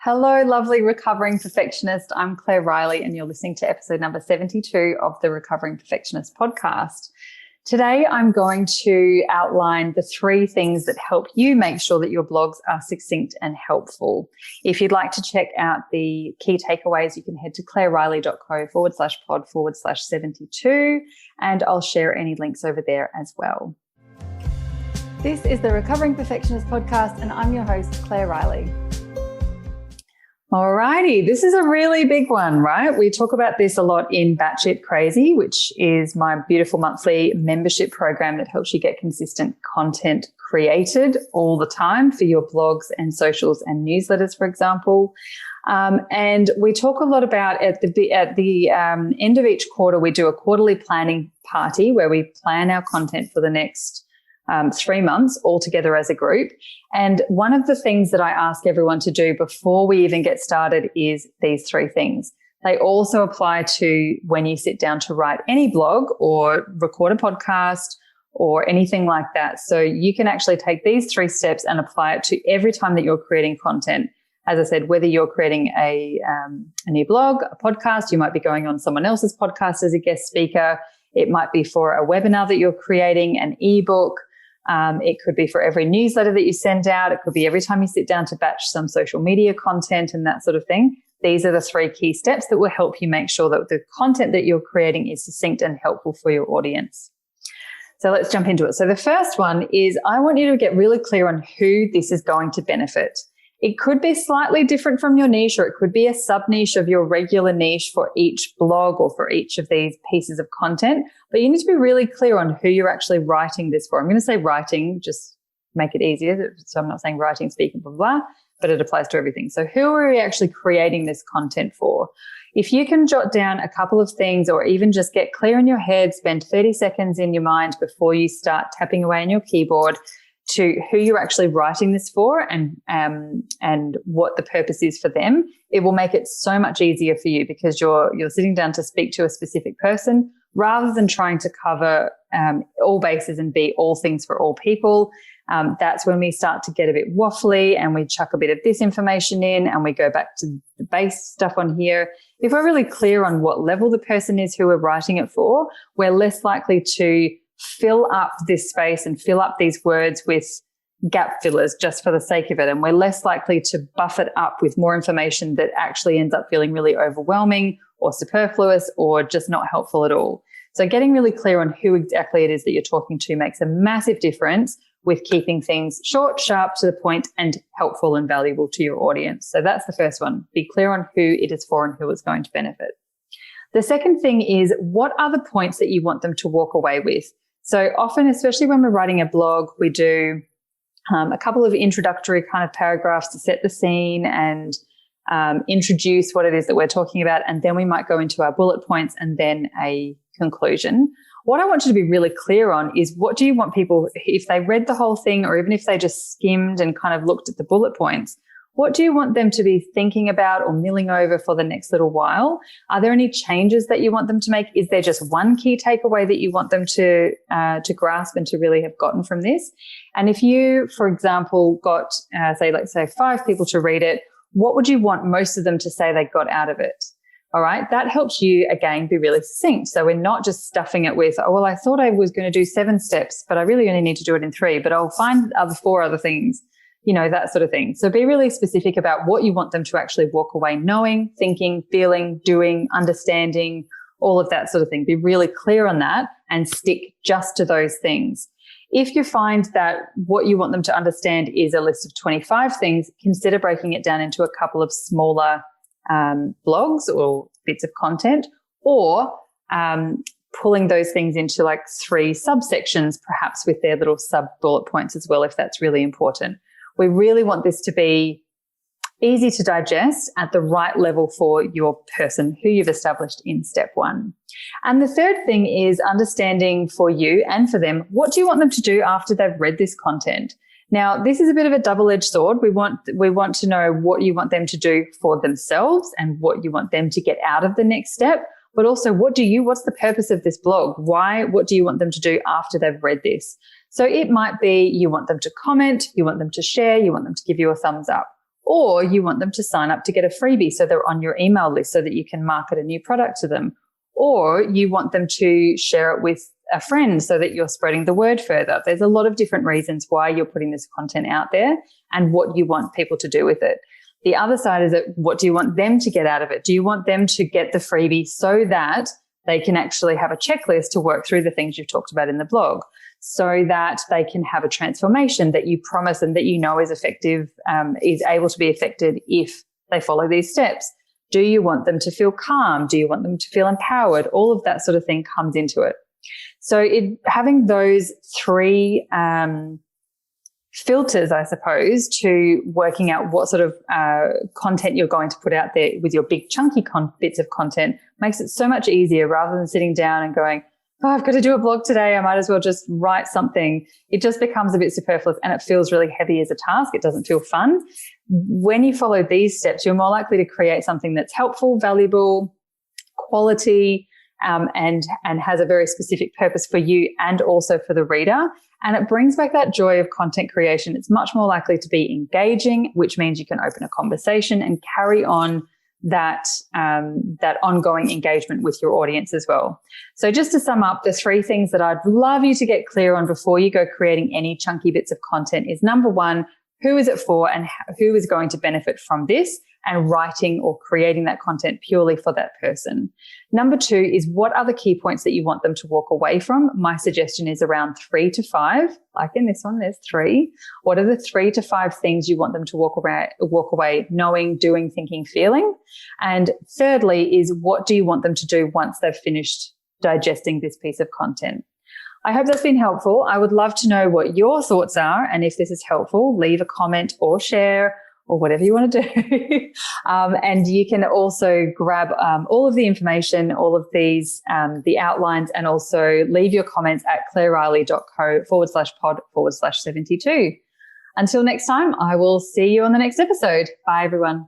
Hello, lovely recovering perfectionist. I'm Claire Riley, and you're listening to episode number 72 of the Recovering Perfectionist podcast. Today, I'm going to outline the 3 things that help you make sure that your blogs are succinct and helpful. If you'd like to check out the key takeaways, you can head to claireriley.co/pod/72, and I'll share any links over there as well. This is the Recovering Perfectionist podcast, and I'm your host, Claire Riley. Alrighty, this is a really big one, right? We talk about this a lot in Batshit Crazy, which is my beautiful monthly membership program that helps you get consistent content created all the time for your blogs and socials and newsletters, for example. And we talk a lot about at the end of each quarter, we do a quarterly planning party where we plan our content for the next 3 months all together as a group. And one of the things that I ask everyone to do before we even get started is these 3 things. They also apply to when you sit down to write any blog or record a podcast or anything like that. So you can actually take these 3 steps and apply it to every time that you're creating content. As I said, whether you're creating a new blog, a podcast, you might be going on someone else's podcast as a guest speaker. It might be for a webinar that you're creating, an ebook. It could be for every newsletter that you send out. It could be every time you sit down to batch some social media content and that sort of thing. These are the 3 key steps that will help you make sure that the content that you're creating is succinct and helpful for your audience. So let's jump into it. So the first one is I want you to get really clear on who this is going to benefit. It could be slightly different from your niche, or it could be a sub-niche of your regular niche for each blog or for each of these pieces of content. But you need to be really clear on who you're actually writing this for. I'm going to say writing, just make it easier. So I'm not saying writing, speaking, blah, blah, blah, but it applies to everything. So who are we actually creating this content for? If you can jot down a couple of things or even just get clear in your head, spend 30 seconds in your mind before you start tapping away on your keyboard to who you're actually writing this for and what the purpose is for them, it will make it so much easier for you because you're sitting down to speak to a specific person rather than trying to cover all bases and be all things for all people. That's when we start to get a bit waffly and we chuck a bit of this information in and we go back to the base stuff on here. If we're really clear on what level the person is who we're writing it for, we're less likely to fill up this space and fill up these words with gap fillers just for the sake of it. And we're less likely to buff it up with more information that actually ends up feeling really overwhelming or superfluous or just not helpful at all. So getting really clear on who exactly it is that you're talking to makes a massive difference with keeping things short, sharp, to the point, and helpful and valuable to your audience. So that's the first one. Be clear on who it is for and who it's going to benefit. The second thing is, what are the points that you want them to walk away with? So often, especially when we're writing a blog, we do a couple of introductory kind of paragraphs to set the scene and introduce what it is that we're talking about. And then we might go into our bullet points and then a conclusion. What I want you to be really clear on is, what do you want people, if they read the whole thing or even if they just skimmed and kind of looked at the bullet points, what do you want them to be thinking about or milling over for the next little while? Are there any changes that you want them to make? Is there just one key takeaway that you want them to grasp and to really have gotten from this? And if you, for example, got, let's say 5 people to read it, what would you want most of them to say they got out of it? All right. That helps you, again, be really succinct. So we're not just stuffing it with, oh, well, I thought I was going to do 7 steps, but I really only need to do it in 3, but I'll find 4 other things. That sort of thing. So be really specific about what you want them to actually walk away knowing, thinking, feeling, doing, understanding, all of that sort of thing. Be really clear on that and stick just to those things. If you find that what you want them to understand is a list of 25 things, consider breaking it down into a couple of smaller blogs or bits of content, or pulling those things into like 3 subsections, perhaps with their little sub bullet points as well, if that's really important. We really want this to be easy to digest at the right level for your person who you've established in step 1. And the third thing is understanding for you and for them, what do you want them to do after they've read this content? Now, this is a bit of a double-edged sword. We want to know what you want them to do for themselves and what you want them to get out of the next step, but also what's the purpose of this blog? What do you want them to do after they've read this? So it might be you want them to comment, you want them to share, you want them to give you a thumbs up. Or you want them to sign up to get a freebie so they're on your email list so that you can market a new product to them. Or you want them to share it with a friend so that you're spreading the word further. There's a lot of different reasons why you're putting this content out there and what you want people to do with it. The other side is that what do you want them to get out of it? Do you want them to get the freebie so that they can actually have a checklist to work through the things you've talked about in the blog, so that they can have a transformation that you promise and that you know is effective, is able to be effected if they follow these steps? Do you want them to feel calm? Do you want them to feel empowered? All of that sort of thing comes into it. So having those three filters, I suppose, to working out what sort of content you're going to put out there with your big chunky bits of content makes it so much easier, rather than sitting down and going, oh, I've got to do a blog today, I might as well just write something. It just becomes a bit superfluous and it feels really heavy as a task. It doesn't feel fun. When you follow these steps, you're more likely to create something that's helpful, valuable, quality, and has a very specific purpose for you and also for the reader. And it brings back that joy of content creation. It's much more likely to be engaging, which means you can open a conversation and carry on that ongoing engagement with your audience as well. So just to sum up, the three things that I'd love you to get clear on before you go creating any chunky bits of content is, number one, who is it for and who is going to benefit from this, and writing or creating that content purely for that person. Number two is, what are the key points that you want them to walk away from? My suggestion is around 3 to 5. Like in this one, there's 3. What are the 3 to 5 things you want them to walk away knowing, doing, thinking, feeling? And thirdly is, what do you want them to do once they've finished digesting this piece of content? I hope that's been helpful. I would love to know what your thoughts are. And if this is helpful, leave a comment or share or whatever you want to do. And you can also grab all of the information, all of these, the outlines, and also leave your comments at claireriley.co/pod/72. Until next time, I will see you on the next episode. Bye, everyone.